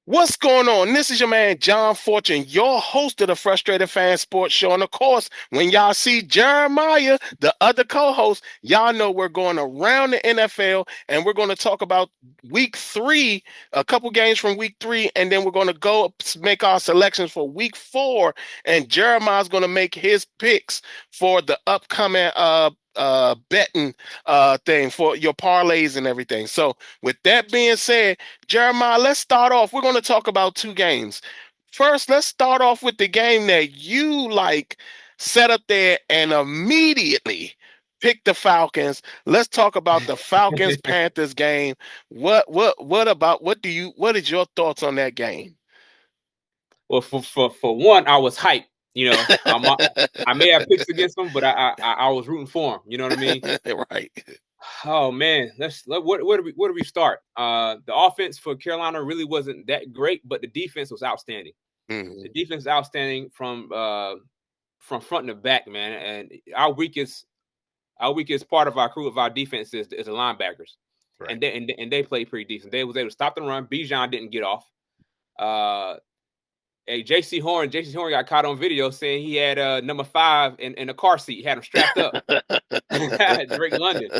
What's going on? This is your man, John Fortune, your host of the Frustrated Fan Sports Show. And of course, when y'all see Jeremiah, the other co-host, y'all know we're going around the NFL and we're going to talk about week 3, a couple games from week 3, and then we're going to go make our selections for week 4. And Jeremiah's going to make his picks for the upcoming betting thing for your parlays and everything. So with that being said, Jeremiah, let's start off. We're going to talk about 2 games. First, let's start off with the game that you set up there and immediately pick the Falcons. Let's talk about the Falcons Panthers game. What is your thoughts on that game? Well, for one, I was hyped. I may have picks against them, but I was rooting for them. You know what I mean? Right. Oh man, where do we start? The offense for Carolina really wasn't that great, but the defense was outstanding. Mm-hmm. The defense is outstanding from front to back, man. And our weakest part of our crew of our defense is the linebackers, right. and they played pretty decent. They was able to stop the run. Bijan didn't get off. J.C. Horn got caught on video saying he had number 5 in a car seat. He had him strapped up. Drake London.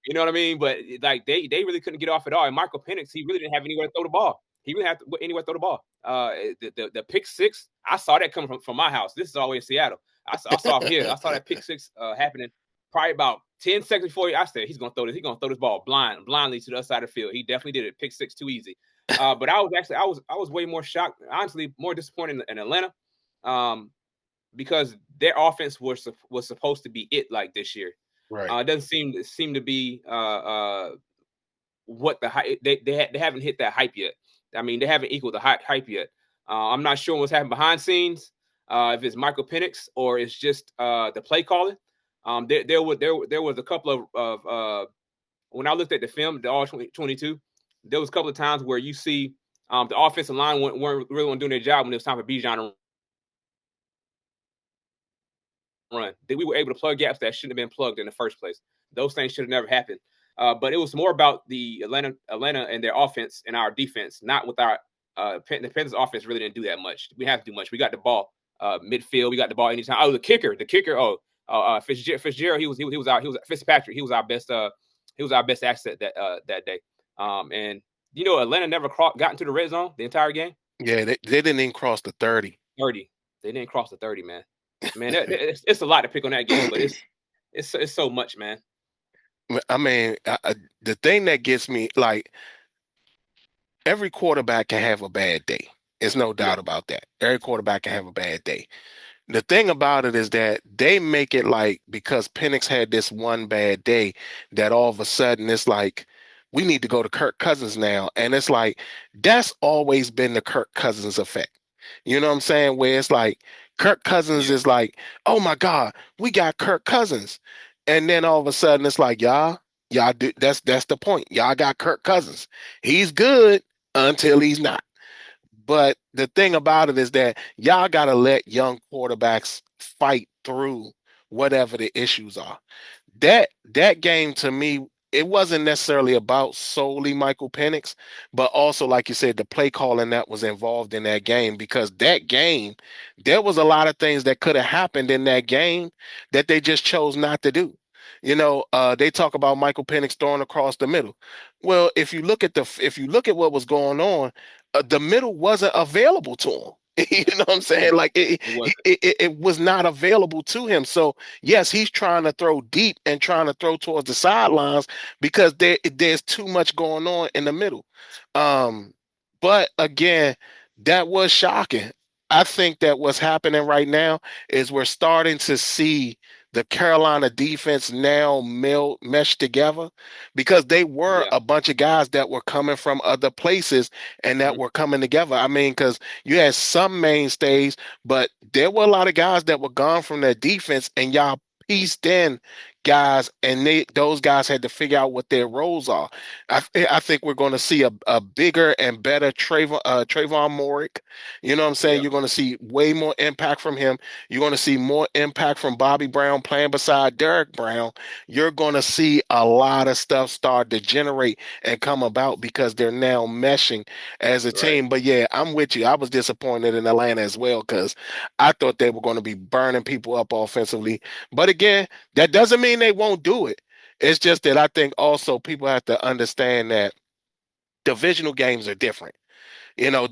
You know what I mean? But they really couldn't get off at all. And Michael Penix, he really didn't have anywhere to throw the ball. He really had anywhere to throw the ball. The pick 6, I saw that coming from my house. This is always Seattle. I saw here. I saw that pick 6 happening probably about 10 seconds before I said he's gonna throw this. He's gonna throw this ball blindly to the other side of the field. He definitely did it. Pick 6 too easy. But I was way more shocked, honestly, more disappointed in Atlanta, because their offense was supposed to be it like this year. Right. It doesn't seem to be what the hype they haven't hit that hype yet. I mean, they haven't equaled the hype yet. I'm not sure what's happening behind scenes. If it's Michael Penix or it's just the play calling. There was a couple of when I looked at the film, the all 22, there was a couple of times where you see the offensive line weren't really doing their job when it was time for Bijan to run. We were able to plug gaps that shouldn't have been plugged in the first place. Those things should have never happened. But it was more about the Atlanta and their offense and our defense, not with our the Panthers offense really didn't do that much. We have to do much. We got the ball midfield. We got the ball anytime. Oh, the kicker. Fitzgerald. He was out. He was Fitzpatrick. He was our best. He was our best asset that day. And Atlanta never got into the red zone the entire game. Yeah, they didn't even cross the 30. 30. They didn't cross the 30, man. Man, it's a lot to pick on that game, but it's so much, man. I mean, the thing that gets me, every quarterback can have a bad day. There's no doubt about that. Every quarterback can have a bad day. The thing about it is that they make it because Penix had this one bad day, that all of a sudden it's we need to go to Kirk Cousins now. And it's that's always been the Kirk Cousins effect. You know what I'm saying? Where it's Kirk Cousins is oh my God, we got Kirk Cousins. And then all of a sudden it's y'all do, that's the point. Y'all got Kirk Cousins. He's good until he's not. But the thing about it is that y'all got to let young quarterbacks fight through whatever the issues are. That game, to me, it wasn't necessarily about solely Michael Penix, but also, like you said, the play calling that was involved in that game, because that game, there was a lot of things that could have happened in that game that they just chose not to do. They talk about Michael Penix throwing across the middle. Well, if you look at what was going on, the middle wasn't available to him. You know what I'm saying? It was not available to him. So yes, he's trying to throw deep and trying to throw towards the sidelines because there's too much going on in the middle. But again, that was shocking. I think that what's happening right now is we're starting to see the Carolina defense now meshed together because they were Yeah. a bunch of guys that were coming from other places and that Mhm. were coming together. I mean, because you had some mainstays, but there were a lot of guys that were gone from their defense, and y'all pieced in guys, and those guys had to figure out what their roles are. I think we're going to see a bigger and better Trayvon Morick. You know what I'm saying? Yeah. You're going to see way more impact from him. You're going to see more impact from Bobby Brown playing beside Derek Brown. You're going to see a lot of stuff start to generate and come about because they're now meshing as a Right. team. But yeah, I'm with you. I was disappointed in Atlanta as well because I thought they were going to be burning people up offensively. But again, that doesn't mean they won't do it. It's just that I think also people have to understand that divisional games are different.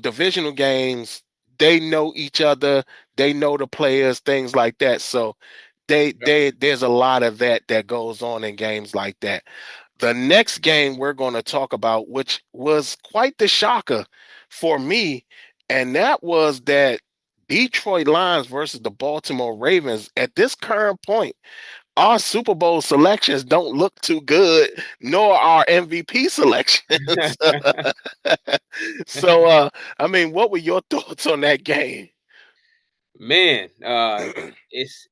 Divisional games, they know each other, they know the players, things like that. So Yep. there's a lot of that goes on in games like that. The next game we're going to talk about, which was quite the shocker for me, and that was that Detroit Lions versus the Baltimore Ravens. At this current point, our Super Bowl selections don't look too good, nor our MVP selections. So, I mean, what were your thoughts on that game? Man, it's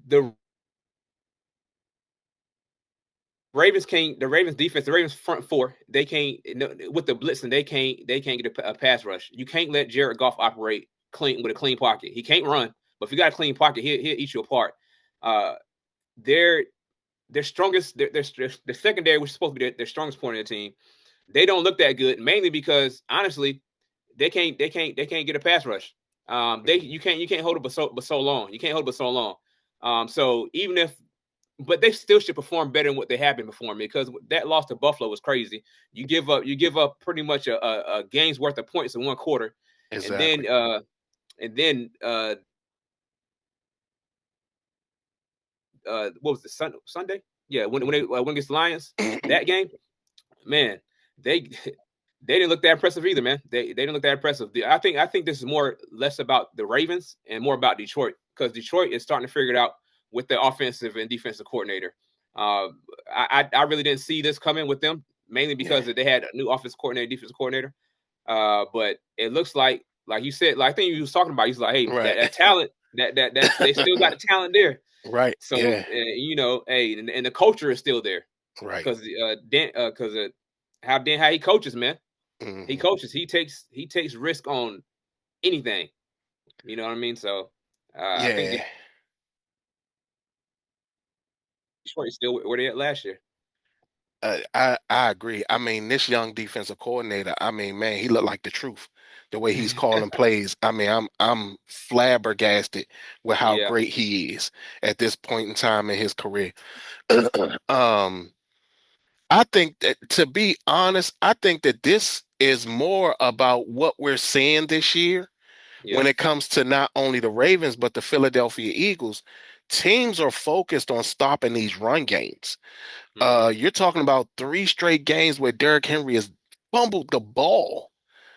the Ravens can't. The Ravens defense, the Ravens front four, they can't with the blitzing. They can't get a pass rush. You can't let Jared Goff operate clean with a clean pocket. He can't run, but if you got a clean pocket, he'll eat you apart. Uh, their their strongest, their secondary, which is supposed to be their strongest point of the team, they don't look that good. Mainly because honestly, they can't get a pass rush. They you can't hold it but so long. You can't hold it but so long. So even if but they still should perform better than what they have been performing because that loss to Buffalo was crazy. You give up pretty much a game's worth of points in one quarter, and then Exactly. uh and then what was the Sunday? Yeah, when they went against the Lions, that game, man, they they didn't look that impressive either, man. They didn't look that impressive. I think this is more less about the Ravens and more about Detroit because Detroit is starting to figure it out with the offensive and defensive coordinator. Uh, I really didn't see this coming with them mainly Yeah. because they had a new offensive coordinator, defensive coordinator. But it looks like you said, like I think you was talking about. He's like, hey, that, Right. that talent, that they still got the talent there. Right. So Yeah. hey, and the culture is still there Right. because how he coaches, man. He Hmm. coaches. He takes risk on anything. You know what I mean? So I think Yeah. Detroit is still where they at last year. I agree. I mean, this young defensive coordinator, I mean, man, he looked like the truth. The way he's calling plays, I mean, I'm flabbergasted with how Yeah, great he is at this point in time in his career. um, I think that, to be honest, I think that this is more about what we're seeing this year yeah, when it comes to not only the Ravens but the Philadelphia Eagles. Teams are focused on stopping these run games. hmm, You're talking about three straight games where Derrick Henry has fumbled the ball,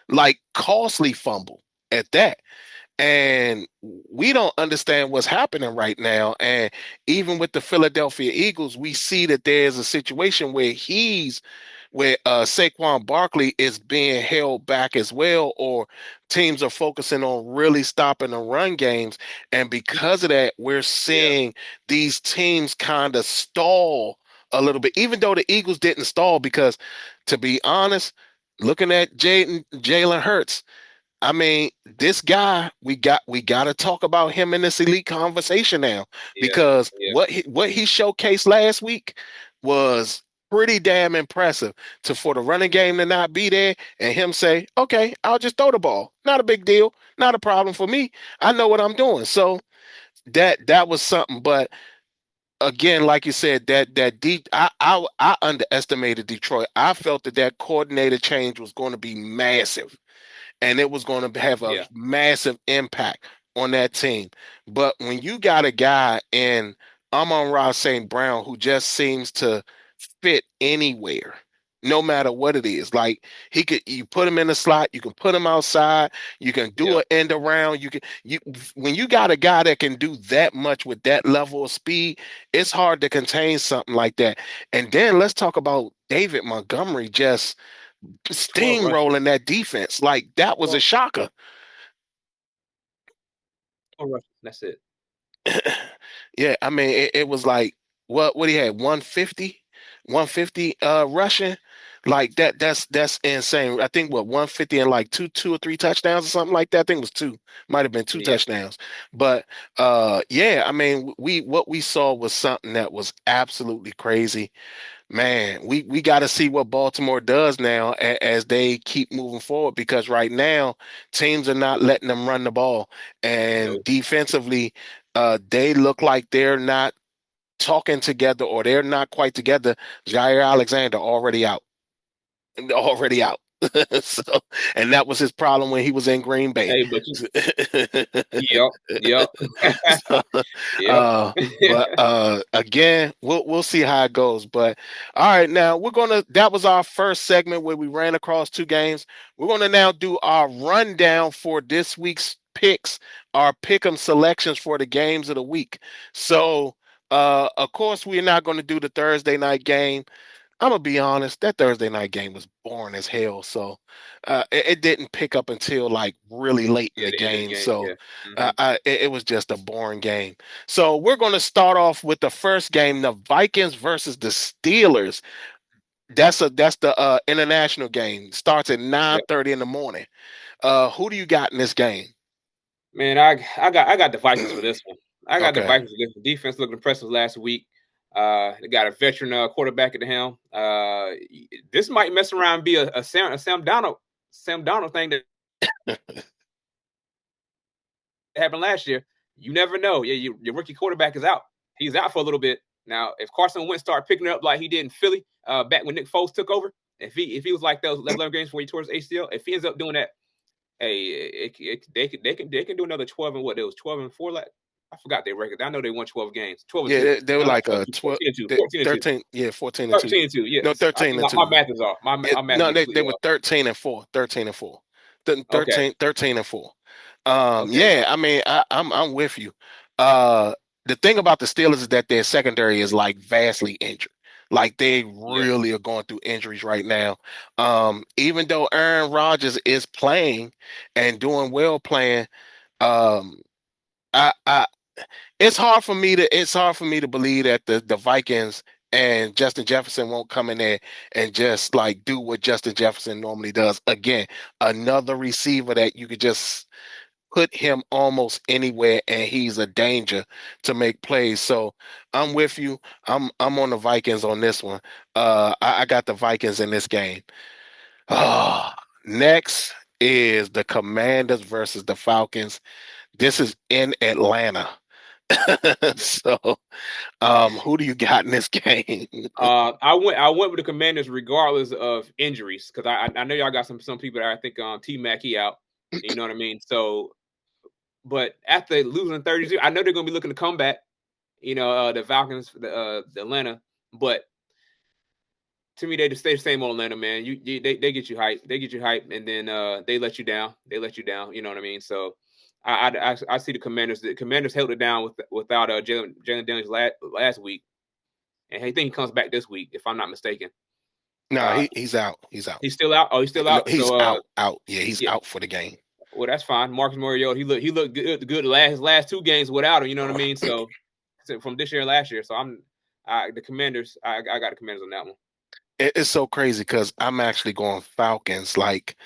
like costly fumble at that. And we don't understand what's happening right now. And even with the Philadelphia Eagles, we see that there's a situation where Saquon Barkley is being held back as well, or teams are focusing on really stopping the run games. And because of that, we're yeah, seeing these teams kind of stall a little bit, even though the Eagles didn't stall, because to be honest, looking at Jalen Hurts, I mean, this guy, we got to talk about him in this elite conversation now yeah, because yeah, what he showcased last week was pretty damn impressive. For the running game to not be there and him say, "Okay, I'll just throw the ball. Not a big deal, not a problem for me. I know what I'm doing." So that was something. But again, like you said, that deep, I underestimated Detroit. I felt that coordinator change was going to be massive and it was going to have a yeah, massive impact on that team. But when you got a guy in Amon-Ra St. Brown who just seems to fit anywhere, no matter what it is. Like you put him in the slot, you can put him outside, you can do Yeah. an end around, you when you got a guy that can do that much with that level of speed, it's hard to contain something like that. And then let's talk about David Montgomery just 12 rushes. steamrolling that defense. Like that was a 12, shocker. 12 rushes. That's it. Yeah, I mean it was like what he had 150, 150 rushing. Like that's insane. I think what 150 and like two or three touchdowns or something like that. I think it was two. Might have been two Yeah. touchdowns. But yeah, I mean we what we saw was something that was absolutely crazy. Man, we got to see what Baltimore does now as they keep moving forward because right now teams are not letting them run the ball, and No. defensively, they look like they're not talking together or they're not quite together. Jair Alexander already out, already out. So, and that was his problem when he was in Green Bay. Hey, but you. Yep. Yep. So, Yep. but again, we'll see how it goes. But all right, now that was our first segment where we ran across two games. We're gonna now do our rundown for this week's picks, our pick 'em selections for the games of the week. So of course we're not gonna do the Thursday night game. I'm gonna be honest, that Thursday night game was boring as hell. So it didn't pick up until like really late in Yeah, the the end of the game. game. So Yeah. Hmm. it was just a boring game. So we're gonna start off with the first game, the Vikings versus the Steelers. That's the international game. Starts at Yep. 9:30 in the morning. Who do you got in this game? Man, I got the Vikings for this one. I got the Okay. Vikings for this one. Defense looked impressive last week. They got a veteran quarterback at the helm. This might mess around and be a Sam Donald thing that happened last year. You never know. Yeah, your rookie quarterback is out. He's out for a little bit. Now, if Carson Wentz start picking it up like he did in Philly back when Nick Foles took over, if he was like those 11 games before he tore his ACL, if he ends up doing that, hey, they can do another 12 and what? It was 12-4. Like I forgot their record. I know they won 12 games. 12 and Yeah, 2. they were No, not like 12 and 2. 12, 14 and 2. 14 and 2. 13, yeah, 14 and 2. 13 and 2. No, Yes. 13 and My 2. math is off. My math No, is they completely were off. 13 and 4, 13 and 4. Okay. 13 and 4. Okay. Yeah, I mean, I'm with you. Uh, the thing about the Steelers is that their secondary is like vastly injured. Like they Yeah. really are going through injuries right now. Even though Aaron Rodgers is playing and doing well playing, um, I it's hard for me to believe that the Vikings and Justin Jefferson won't come in there and just like do what Justin Jefferson normally does. Again, another receiver that you could just put him almost anywhere and he's a danger to make plays. So I'm with you. I'm on the Vikings on this one. I got the Vikings in this game. Ah, next is the Commanders versus the Falcons. This is in Atlanta. So, who do you got in this game? I went with the Commanders regardless of injuries because I know y'all got some people that I think T Mac he out. You know what I mean? So, but after losing 30, I know they're gonna be looking to come back. The Falcons, the Atlanta, but to me they just stay the same old Atlanta man. They get you hype, and then they let you down. You know what I mean? So I see the Commanders. The Commanders held it down without Jalen Daniels last week, and I think he comes back this week if I'm not mistaken. No, Uh, he's out. He's out. he's still out. Oh, he's still No, out. he's So out. Out. Yeah, he's yeah. out for the game. Well, that's fine. Marcus Mariota, he looked good last two games without him. You know what I mean? So from this year and last year. So the Commanders. I got the Commanders on that one. It's so crazy because I'm actually going Falcons. Like,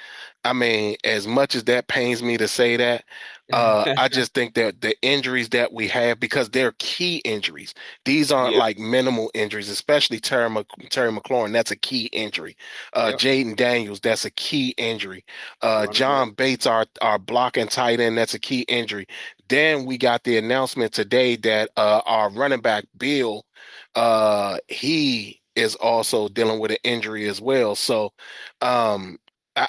I mean, as much as that pains me to say that, I just think that the injuries that we have, because they're key injuries, these aren't Yeah. like minimal injuries, especially Terry McLaurin. That's a key injury. Yep. Jaden Daniels, that's a key injury. Running back. John Bates, our blocking tight end, that's a key injury. Then we got the announcement today that our running back, Bill, he is also dealing with an injury as well. So, um,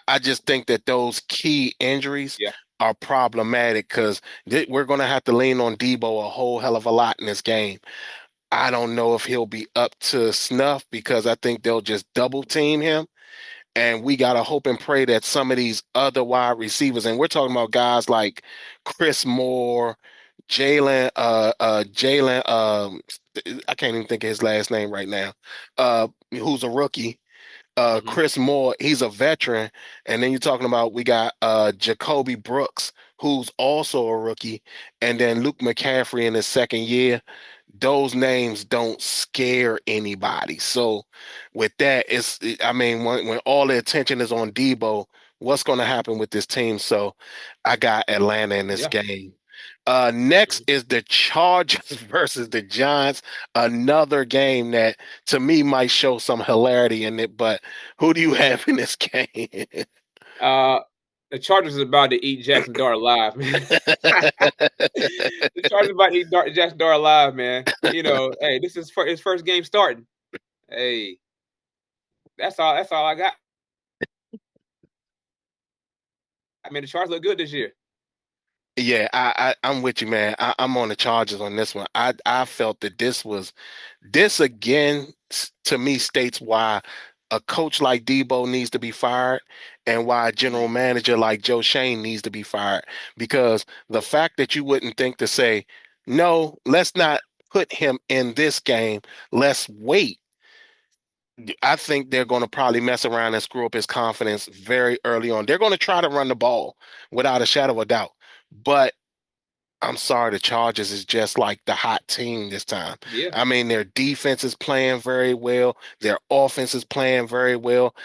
I just think that those key injuries Yeah. are problematic because we're going to have to lean on Debo a whole hell of a lot in this game. I don't know if he'll be up to snuff because I think they'll just double team him. And we got to hope and pray that some of these other wide receivers, and we're talking about guys like Chris Moore, Jalen, I can't even think of his last name right now, who's a rookie. Hmm. Chris Moore, he's a veteran. And then you're talking about we got Jacoby Brooks, who's also a rookie. And then Luke McCaffrey in his second year. Those names don't scare anybody. So with that, I mean, when all the attention is on Debo, what's going to happen with this team? So I got Atlanta in this Yeah. game. Next Mhm. is the Chargers versus the Giants. Another game that to me might show some hilarity in it, but who do you have in this game? Uh, the Chargers is about to eat Jackson Dart alive, man. The Chargers about to eat Jackson Dart alive, man. Hey, this is his first game starting. Hey, that's all. That's all I got. I mean, the Chargers look good this year. Yeah, I'm with you, man. I'm on the Chargers on this one. I felt that this again to me states why a coach like Debo needs to be fired and why a general Mhm. manager like Joe Shane needs to be fired. Because the fact that you wouldn't think to say, no, let's not put him in this game, let's wait. I think they're going to probably mess around and screw up his confidence very early on. They're going to try to run the ball without a shadow of a doubt. But I'm sorry, the Chargers is just like the hot team this time. Yeah. I mean, their defense is playing very well. Their offense is playing very well.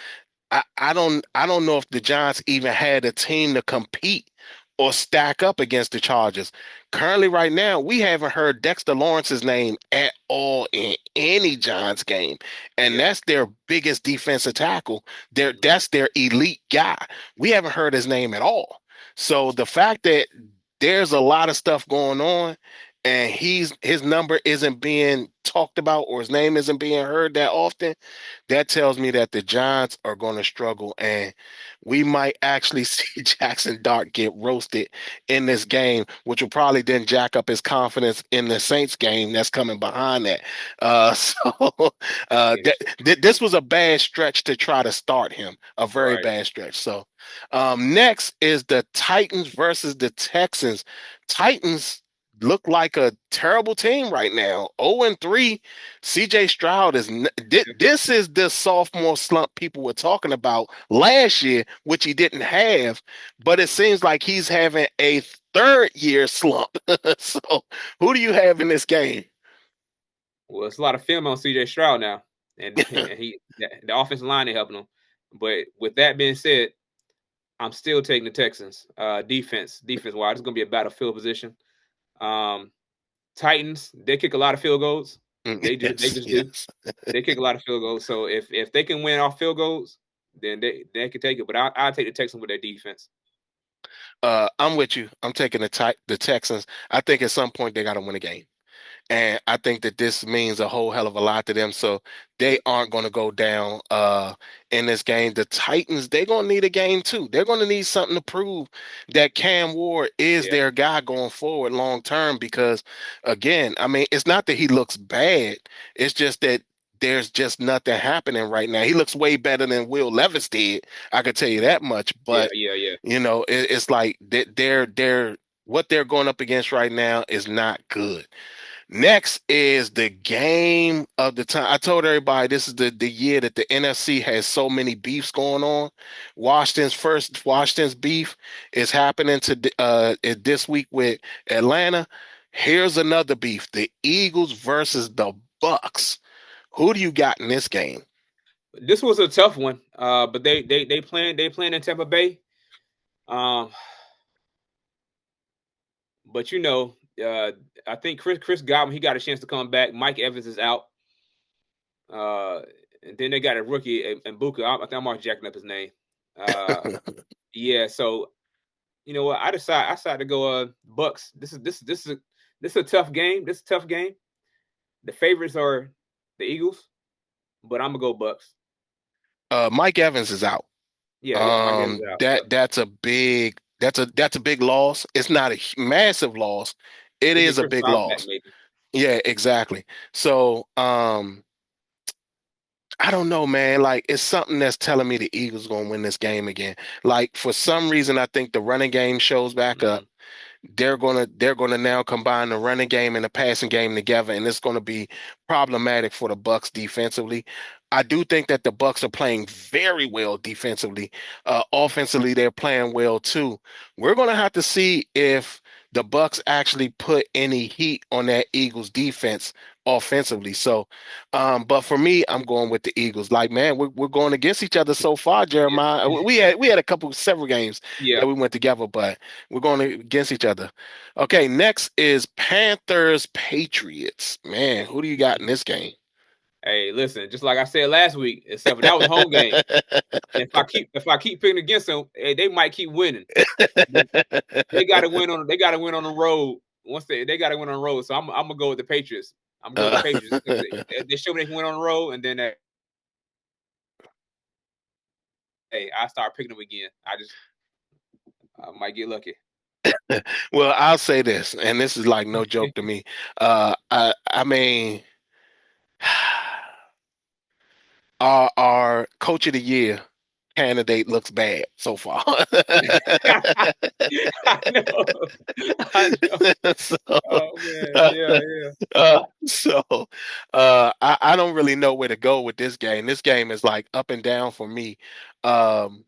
I don't know if the Giants even had a team to compete or stack up against the Chargers. Currently, right now, we haven't heard Dexter Lawrence's name at all in any Giants game, and Yeah. that's their biggest defensive tackle. Mhm. That's their elite guy. We haven't heard his name at all. So the fact that there's a lot of stuff going on and his number isn't being talked about or his name isn't being heard that often, that tells me that the Giants are going to struggle and we might actually see Jackson Dart get roasted in this game, which will probably then jack up his confidence in the Saints game that's coming behind that. So Yeah. this was a bad stretch to try to start him, a very Right. bad stretch. So next is the Titans versus the Texans. Titans look like a terrible team right now. 0-3. CJ Stroud this is the sophomore slump people were talking about last year, which he didn't have, but it Mhm. seems like he's having a third year slump. So who do you have in this game? Well, it's a lot of film on CJ Stroud now, and the offensive line ain't helping him. But with that being said, I'm still taking the Texans. Defense wise, it's gonna be a battlefield position. Um, Titans, they kick a lot of field goals. They Yes, just do. yes. They kick a lot of field goals. So if they can win off field goals, then they can take it. But I'll take the Texans with their defense. I'm with you. I'm taking the Texans. I think at some point they got to win a game. And I think that this means a whole hell of a lot to them. So they Yep. aren't going to go down in this game. The Titans, they're going to need a game too. They're going to need something to prove that Cam Ward is Yeah. their guy going forward long term. Because again, I mean, it's not that he looks bad. It's just that there's just nothing happening right now. He looks way better than Will Levis did. I could tell you that much. Yeah. But Yeah. Yeah. it's like they're what they're going up against right now is not good. Next is the game of the time. I told everybody this is the year that the NFC has so many beefs going on. Washington's beef is happening this week with Atlanta. Here's another beef: the Eagles versus the Bucks. Who do you got in this game? This was a tough one. But they playing in Tampa Bay. Um, but I think Chris Godwin, he got a chance to come back. Mike Evans is out. Uh, and then they got a rookie and Buka. I think I'm already jacking up his name. Uh, yeah. So you know what? I decided to go Bucks. This is a tough game. This is a tough game. The favorites are the Eagles, but I'm gonna go Bucks. Mike Evans is out. Yeah, yeah. Mike Evans is out. Yep. That's a big loss. It's not a massive loss. It They is get a Chris big Blount back loss. maybe. Yeah, exactly. So, I don't know, man. Like, it's something that's telling me the Eagles gonna win this game again. Like, for some reason, I think the running game shows back up. Mhm. They're gonna now combine the running game and the passing game together, and it's gonna be problematic for the Bucks defensively. I do think that the Bucks are playing very well defensively. Offensively, they're playing well too. We're gonna have to see if the Bucks actually put any heat on that Eagles defense offensively. So, but for me, I'm going with the Eagles. Like, man, we're going against each other so far, Jeremiah. We had a couple several games Yeah. that we went together, but we're going against each other. Okay, next is Panthers Patriots. Man, who do you got in this game? Hey, listen, just like I said last week, except for that was a home game. And if I keep picking against them, hey, they might keep winning. But they got to win on the road. Once they got to win on the road, so I'm gonna go with the Patriots. I'm going with Uh, the Patriots because they show me they can win on the road, and then hey, I start picking them again. I might get lucky. well, I'll say this, and this is like no joke to me. I mean, our coach of the year candidate looks bad so far. I know, I know. so, Oh man, uh, yeah, yeah. so I don't really know where to go with this game. This game is like up and down for me. Um,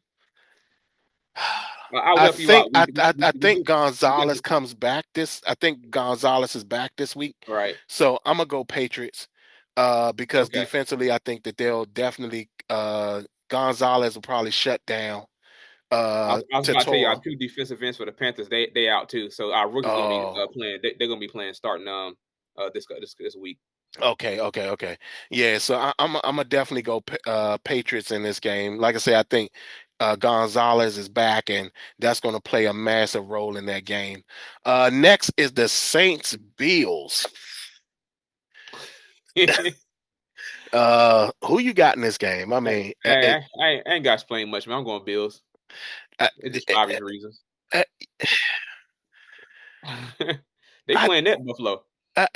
I'll I help you think out. I, We we I we, I we think do we got Gonzalez you comes back this. I think Gonzalez is back this week, right. so I'm gonna go Patriots. Because Okay. defensively, I think that they'll definitely Gonzalez will probably shut down I was to about to tell you our Toro. two defensive ends for the Panthers. They out too. So our rookie's gonna be Oh, playing. They're gonna be playing starting this week. okay. Yeah, so I'm gonna definitely go Patriots in this game. Like I said, I think Gonzalez is back, and that's going to play a massive role in that game. Next is the Saints Bills. Who you got in this game? I I, mean, I ain't got to explain much, man. I'm going Bills. I, It's just for obvious reasons. I, They I, playing that Buffalo.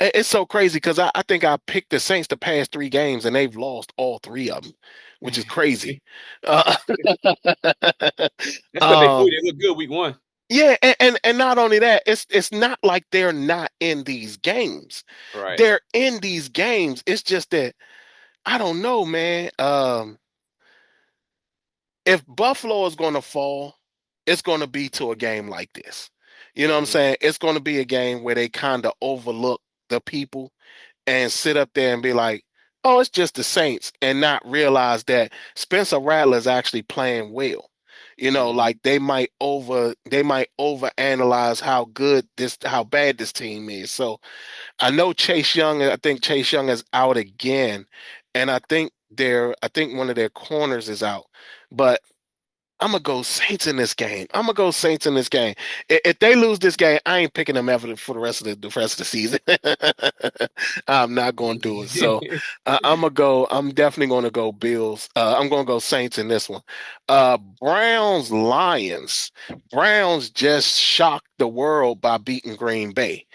it's so crazy because I think I picked the Saints the past three games, and they've lost all three of them, which is crazy. Uh, That's because they flew. um, They look good week one. Yeah, and not only that, it's not like they're not in these games. Right. They're in these games. It's just that I don't know, man. If Buffalo is going to fall, it's going to be to a game like this. You know what I'm Hmm. saying? It's going to be a game where they kind of overlook the people and sit up there and be like, "Oh, it's just the Saints," and not realize that Spencer Rattler is actually playing well. Hmm. Like they might over analyze how bad this team is. So I know Chase Young, I think Chase Young is out again, and I think one of their corners is out. But I'm gonna go Saints in this game. I'm gonna go Saints in this game. If they lose this game, I ain't picking them ever for the rest of the season. I'm not gonna do it. So I'm gonna go. I'm definitely gonna go Bills. I'm gonna go Saints in this one. Browns Lions. Browns just shocked the world by beating Green Bay.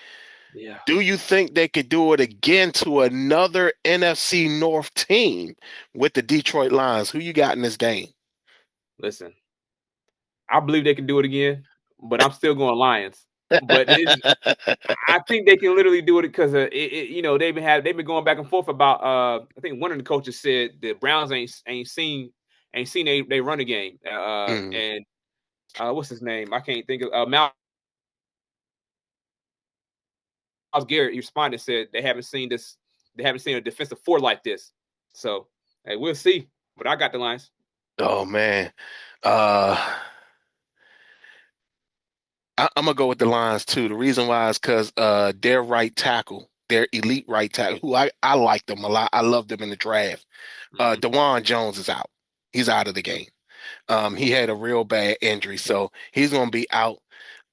Yeah. Do you think they could do it again to another NFC North team with the Detroit Lions? Who you got in this game? Listen, I believe they can do it again, but I'm still going Lions. But I think they can literally do it because they've been going back and forth about I think one of the coaches said the Browns ain't seen they run a game Mm. and what's his name, I can't think of Miles Garrett. He responded and said they haven't seen a defensive four like this. So hey, we'll see, but I got the Lions. Oh man. Uh I'm gonna go with the Lions too. The reason why is because their right tackle, their elite right tackle, who I like them a lot. I love them in the draft. Hmm. DeJuan Jones is out. He's out of the game. He had a real bad injury, so he's gonna be out.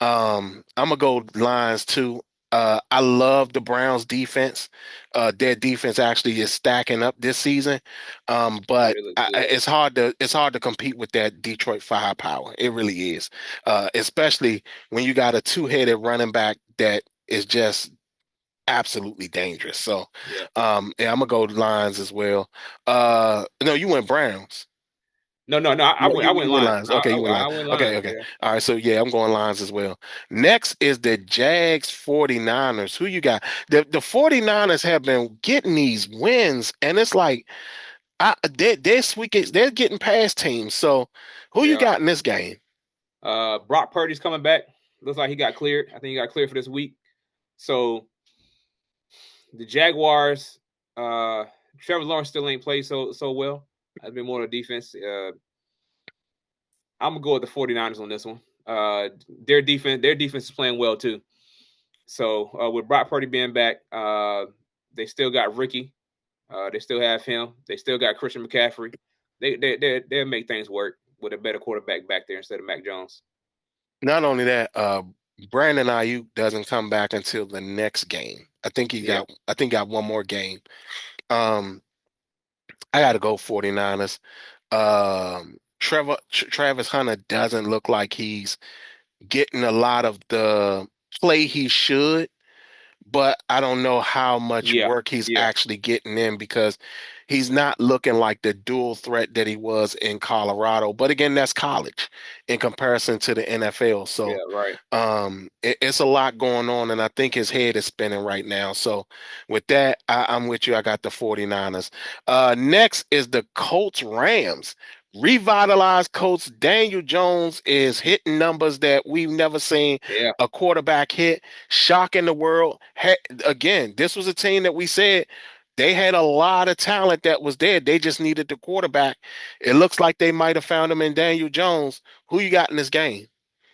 I'm gonna go Lions too. I love the Browns defense. Their defense actually is stacking up this season. Yeah, But they look good. it's hard to compete with that Detroit firepower. It really is. Especially when you got a two-headed running back that is just absolutely dangerous. So, Yeah. yeah, I'm gonna go Lions as well. No, you went Browns. No, no, no. No, I you went went Lions. Lions. Okay, you went Lions. I went Okay, Lions. okay. Yeah. All right, so yeah, I'm going Lions as well. Next is the Jags 49ers. Who you got? The 49ers have been getting these wins, and it's like they're getting past teams. So who They you are. got in this game? Brock Purdy's coming back. Looks like he got cleared. I think he got cleared for this week. So the Jaguars, Trevor Lawrence still ain't played so well. Has been more of a defense. I'm gonna go with the 49ers on this one. Their defense is playing well too. So with Brock Purdy being back, they still got Ricky. They still have him. They still got Christian McCaffrey. They'll make things work with a better quarterback back there instead of Mac Jones. Not only that, Brandon Ayuk doesn't come back until the next game. Yeah, I think he got one more game. Um, I got to go 49ers. Travis Hunter doesn't look like he's getting a lot of the play he should, but I don't know how much yeah, work he's yeah. actually getting in because he's not looking like the dual threat that he was in Colorado. But again, that's college in comparison to the NFL. Yeah, So right. it's a lot going on, and I think his head is spinning right now. So with that, I'm with you. I got the 49ers. Next is the Colts Rams. Revitalized Colts. Daniel Jones is hitting numbers that we've never seen Yeah. a quarterback hit, shocking the world. Again, this was a team that we said they had a lot of talent that was there. They just needed the quarterback. It looks like they might have found him in Daniel Jones. Who you got in this game?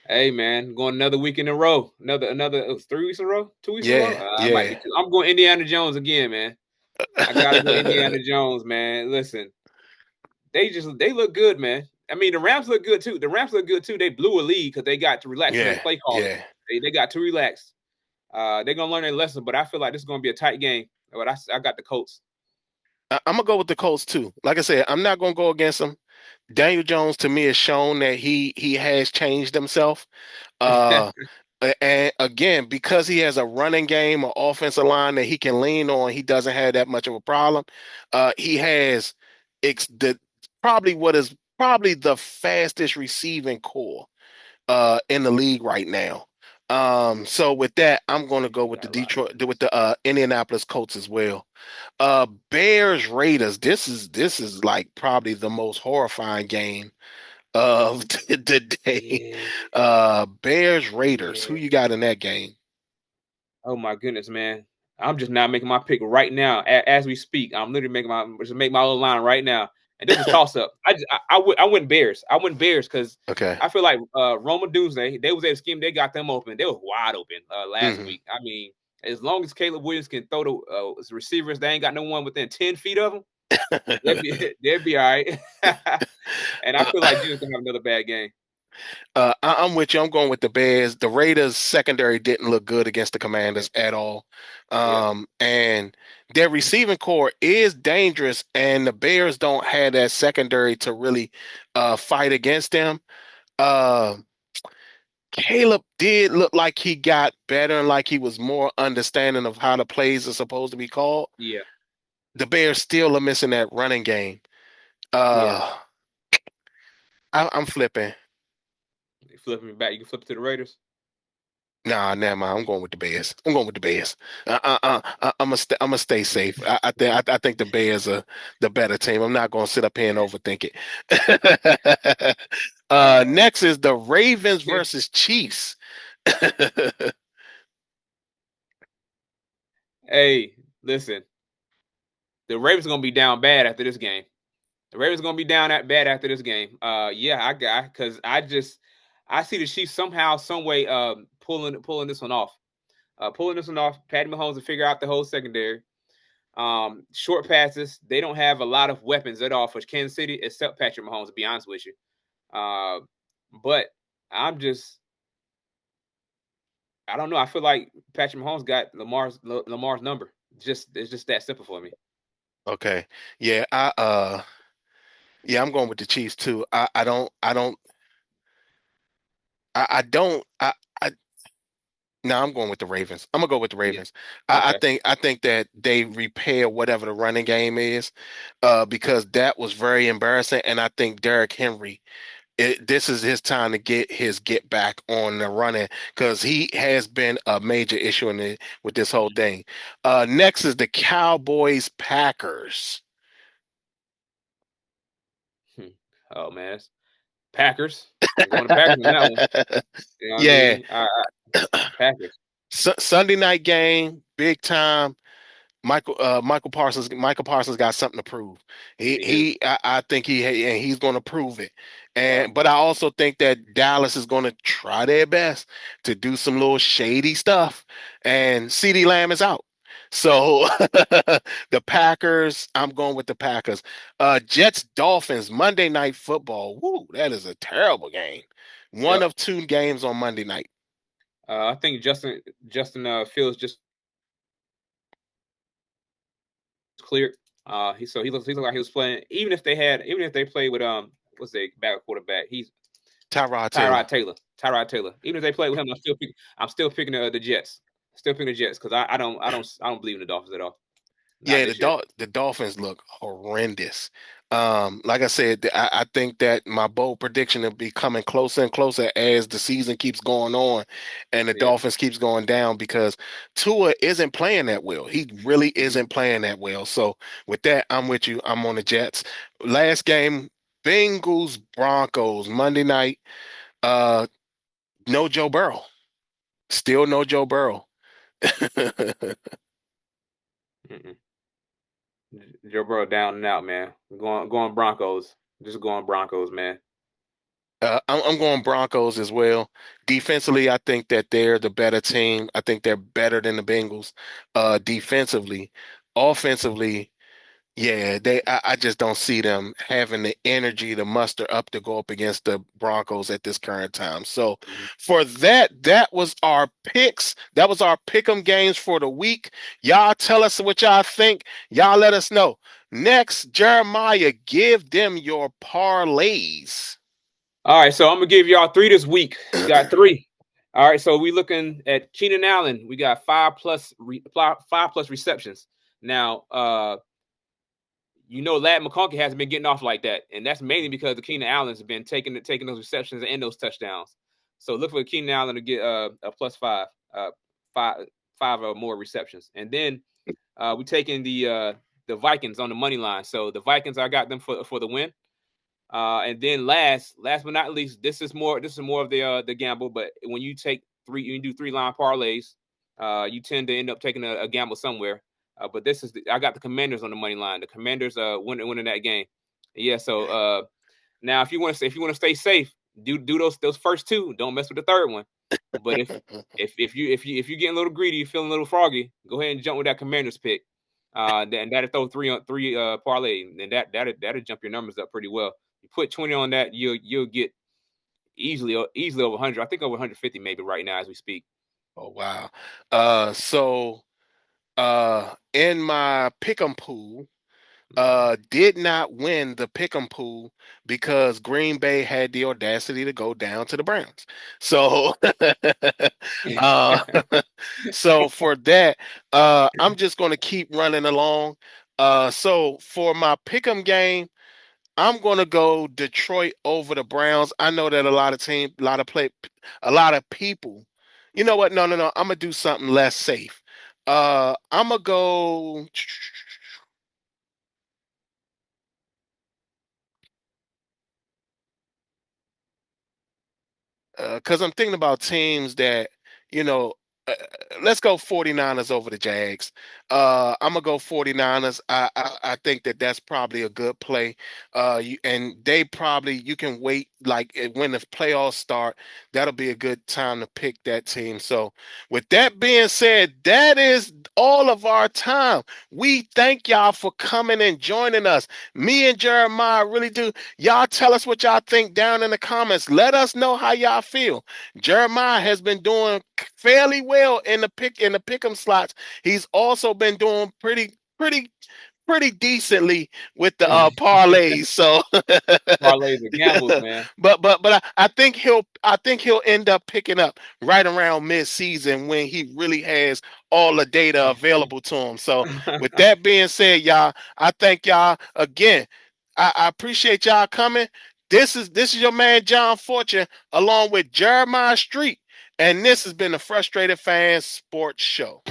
Hey man, going another week in a row. Another 3 weeks in a row, 2 weeks in a row. Yeah, I might yeah. be two. I'm going Indiana Jones again, man. I gotta go Indiana Jones, man. Listen, they look good, man. I mean, the Rams look good too. The Rams look good too. They blew a lead because they got to relax in their Yeah, play calling. yeah. They got too relaxed. They're gonna learn their lesson, but I feel like this is gonna be a tight game. But I got the Colts. I'm gonna go with the Colts too. Like I said, I'm not gonna go against them. Daniel Jones to me has shown that he has changed himself. Uh, and again, because he has a running game, or offensive line that he can lean on, he doesn't have that much of a problem. He has the probably what is probably the fastest receiving core in the league right now. So with that, I'm going to go with the Got a lot of Detroit with weapons. the Indianapolis Colts as well. Bears Raiders. This is like probably the most horrifying game of the day. Yeah, Bears Raiders. Who yeah. you got in that game? Oh my goodness, man. I'm just now making my pick right now as we speak. I'm literally making my just make my little line right now. And this is toss up. I went Bears. I went Bears because Okay. I feel like Roma Doomsday, they was able to scheme, they got them open. They was wide open last Hmm. week. I mean, as long as Caleb Williams can throw the receivers, they ain't got no one within 10 feet of them. They'll be all right. And I feel like Jim's gonna have another bad game. I'm with you. I'm going with the Bears. The Raiders secondary didn't look good against the Yeah, Commanders at all. yeah, And their receiving core is dangerous, and the Bears don't have that secondary to really fight against them. Uh, Caleb did look like he got better and like he was more understanding of how the plays are supposed to be called. yeah, The Bears still are missing that running game. yeah. Uh, I'm flipping. You flipping me back. You can flip it to the Raiders. Nah, never mind. I'm going with the Bears. I'm going with the Bears. I'm gonna stay safe. I think the Bears are the better team. I'm not gonna sit up here and overthink it. Next is the Ravens versus Chiefs. Hey, listen, the Ravens gonna be down bad after this game. The Ravens gonna be down that bad after this game. Yeah, I got because I see the Chiefs somehow, some way, pulling this one off. Pulling this one off. Patty Mahomes to figure out the whole secondary. Short passes. They don't have a lot of weapons at all for Kansas City, except Patrick Mahomes. To be honest with you, uh, but I'm just I don't know. I feel like Patrick Mahomes got Lamar's number. Just it's just that simple for me. Okay. Yeah, yeah, I'm going with the Chiefs too. I don't I No, I'm going with the Ravens. I'm gonna go with the Yeah. Ravens. Okay. I think that they repair whatever the running game is, because that was very embarrassing. And I think Derrick Henry, this is his time to get back on the running because he has been a major issue with this whole thing. Next is the Cowboys Packers. Hmm. Oh man, Packers. I'm going to Packers on that one. You know what I Yeah, mean? Packers. Sunday night game, big time. Michael Parsons got something to prove. He do. I think and he's going to prove it. Yep. But I also think that Dallas is going to try their best to do some little shady stuff. And CeeDee Lamb is out. So the Packers, I'm going with the Packers. Jets Dolphins Monday Night Football. Woo, that is a terrible game. One Yep. of two games on Monday night. I think Justin Fields just cleared. He looked like he was playing. Even if they played with what's the back quarterback? He's Tyrod Taylor. Tyrod Taylor. Tyrod Taylor. Even if they play with him, I'm still picking the Jets. Still picking the Jets because I don't believe in the Dolphins at all. Not Yeah, this year. The Dolphins look horrendous. Like I said, I think that my bold prediction will be coming closer and closer as the season keeps going on, and the Yeah. Dolphins keeps going down because Tua isn't playing that well. He really Mhm. isn't playing that well. So with that, I'm with you. I'm on the Jets. Last game, Bengals Broncos Monday night. Uh, no Joe Burrow. Still no Joe Burrow. Mm-mm. Joe Burrow down and out, man. Going Broncos. Just going Broncos, man. I'm going Broncos as well. Defensively, I think that they're the better team. I think they're better than the Bengals. Defensively, offensively, yeah, I just don't see them having the energy to muster up to go up against the Broncos at this current time. So Mhm. for that, that was our picks. That was our pick 'em games for the week. Y'all tell us what y'all think. Y'all let us know. Next, Jeremiah, give them your parlays. All right, so I'm gonna give y'all three this week. We got three. All right, so we looking at Keenan Allen. We got five plus receptions. Now, Lad McConkey hasn't been getting off like that, and that's mainly because the Keenan Allen's been taking those receptions and those touchdowns. So look for Keenan Allen to get a plus five five or more receptions, and then we taking the Vikings on the money line. So the Vikings, I got them for the win. And then last but not least, this is more of the gamble. But when you do three line parlays, you tend to end up taking a gamble somewhere. But I got the Commanders on the money line. The Commanders winning that game. Yeah. So now if you want to stay safe, do those first two. Don't mess with the third one. But if you getting a little greedy, you're feeling a little froggy, go ahead and jump with that Commanders pick. And that'll throw three on three parlay, and that'll jump your numbers up pretty well. You put 20 on that, you'll get easily over 100. I think over 150 maybe right now as we speak. Oh wow. So in my pick'em pool, did not win the pick'em pool because Green Bay had the audacity to go down to the Browns. So uh so for that, I'm just gonna keep running along. So for my pick'em game, I'm gonna go Detroit over the Browns. I know that a lot of people. You know what? No, no, no. I'm gonna do something less safe. I'm gonna go. Because I'm thinking about teams that, you know, uh, let's go 49ers over the Jags. I'm gonna go 49ers. I think that that's probably a good play. And they probably you can wait like when the playoffs start. That'll be a good time to pick that team. So, with that being said, that is all of our time. We thank y'all for coming and joining us. Me and Jeremiah really do. Y'all tell us what y'all think down in the comments. Let us know how y'all feel. Jeremiah has been doing fairly well in the pick'em slots. He's also been doing pretty pretty decently with the parlays. So, Parlays are gambles, man. I think he'll end up picking up right around mid-season when he really has all the data available to him. So, with that being said, y'all, I thank y'all again. I appreciate y'all coming. This is your man John Fortune along with Jeremiah Street, and this has been the Frustrated Fans Sports Show.